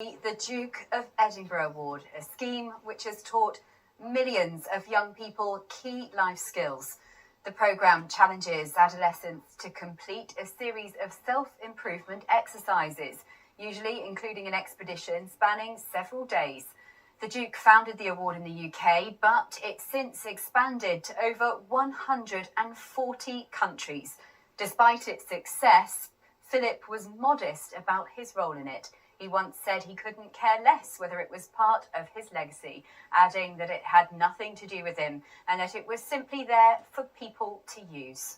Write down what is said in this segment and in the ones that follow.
The Duke of Edinburgh Award, a scheme which has taught millions of young people key life skills. The programme challenges adolescents to complete a series of self-improvement exercises, usually including an expedition spanning several days. The Duke founded the award in the UK, but it's since expanded to over 140 countries. Despite its success, Philip was modest about his role in it. He once said he couldn't care less whether it was part of his legacy, adding that it had nothing to do with him and that it was simply there for people to use.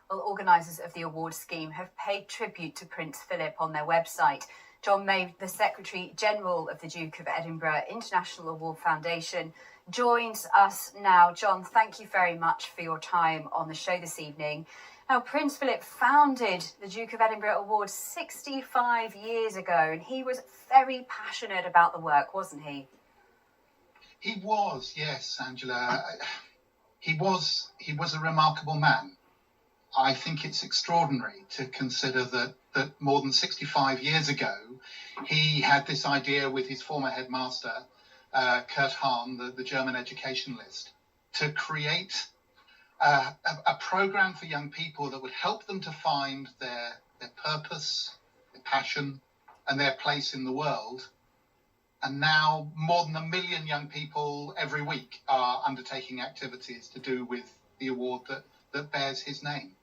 Well, organisers of the award scheme have paid tribute to Prince Philip on their website. John May, the Secretary General of the Duke of Edinburgh International Award Foundation, joins us now. John, thank you very much for your time on the show this evening. Now, Prince Philip founded the Duke of Edinburgh Award 65 years ago, and he was very passionate about the work, wasn't he? He was, yes, Angela. He was a remarkable man. I think it's extraordinary to consider that more than 65 years ago, he had this idea with his former headmaster, Kurt Hahn, the German educationalist, to create a program for young people that would help them to find their purpose, their passion, and their place in the world. And now more than 1 million young people every week are undertaking activities to do with the award that bears his name.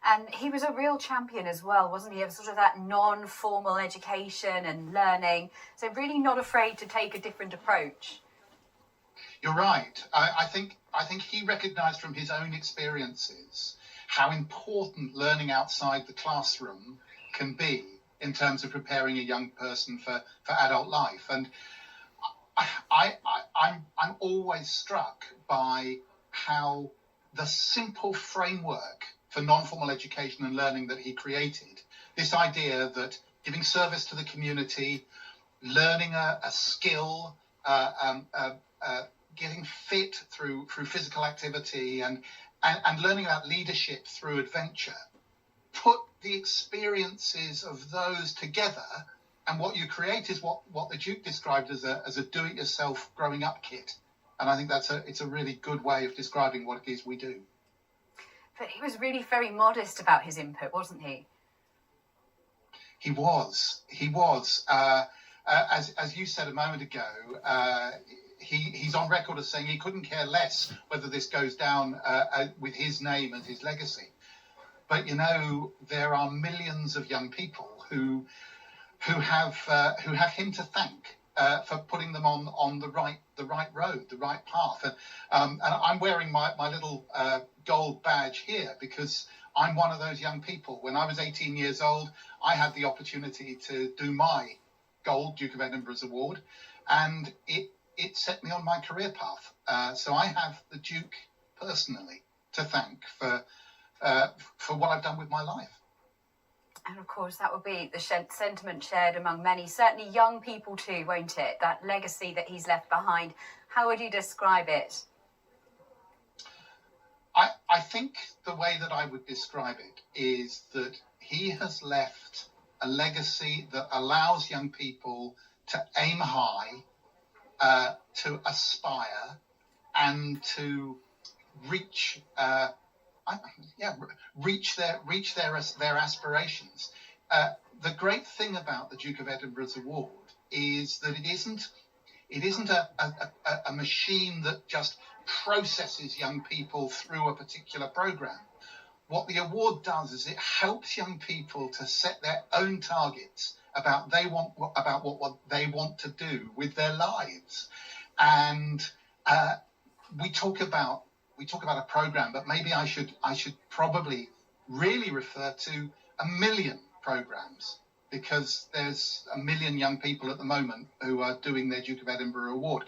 And he was a real champion as well, wasn't he, of sort of that non-formal education and learning. So really not afraid to take a different approach. You're right. I think he recognised from his own experiences how important learning outside the classroom can be in terms of preparing a young person for adult life. And I'm always struck by how the simple framework for non-formal education and learning that he created, this idea that giving service to the community, learning a skill, getting fit through physical activity and learning about leadership through adventure, put the experiences of those together, and what you create is what the Duke described as a do-it-yourself growing up kit. And I think it's a really good way of describing what it is we do. But he was really very modest about his input, wasn't he? He was. As you said a moment ago, he's on record as saying he couldn't care less whether this goes down with his name and his legacy. But there are millions of young people who have him to thank for putting them on the right road, the right path. And I'm wearing my little gold badge here because I'm one of those young people. When I was 18 years old, I had the opportunity to do my gold Duke of Edinburgh's award, and it set me on my career path. So I have the Duke personally to thank for what I've done with my life. And of course, that will be the sentiment shared among many, certainly young people too, won't it? That legacy that he's left behind. How would you describe it? I think the way that I would describe it is that he has left a legacy that allows young people to aim high, to aspire, and to reach their aspirations. The great thing about the Duke of Edinburgh's award is that it isn't a machine that just processes young people through a particular program. What the award does is it helps young people to set their own targets about what they want to do with their lives. And we talk about a program, but maybe I should probably really refer to 1 million programs, because there's 1 million young people at the moment who are doing their Duke of Edinburgh Award.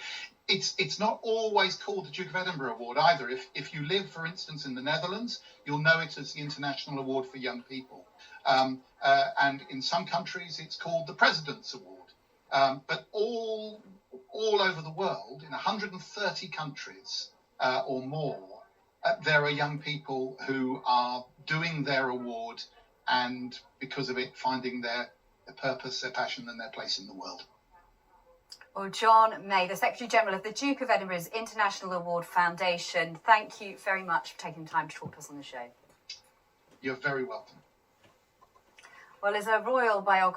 It's not always called the Duke of Edinburgh Award either. If you live, for instance, in the Netherlands, you'll know it as the International Award for Young People. And in some countries, it's called the President's Award. But all over the world, in 130 countries or more, there are young people who are doing their award and, because of it, finding their their purpose, their passion, and their place in the world. Well, John May, the Secretary General of the Duke of Edinburgh's International Award Foundation, thank you very much for taking the time to talk to us on the show. You're very welcome. Well, as a royal biographer,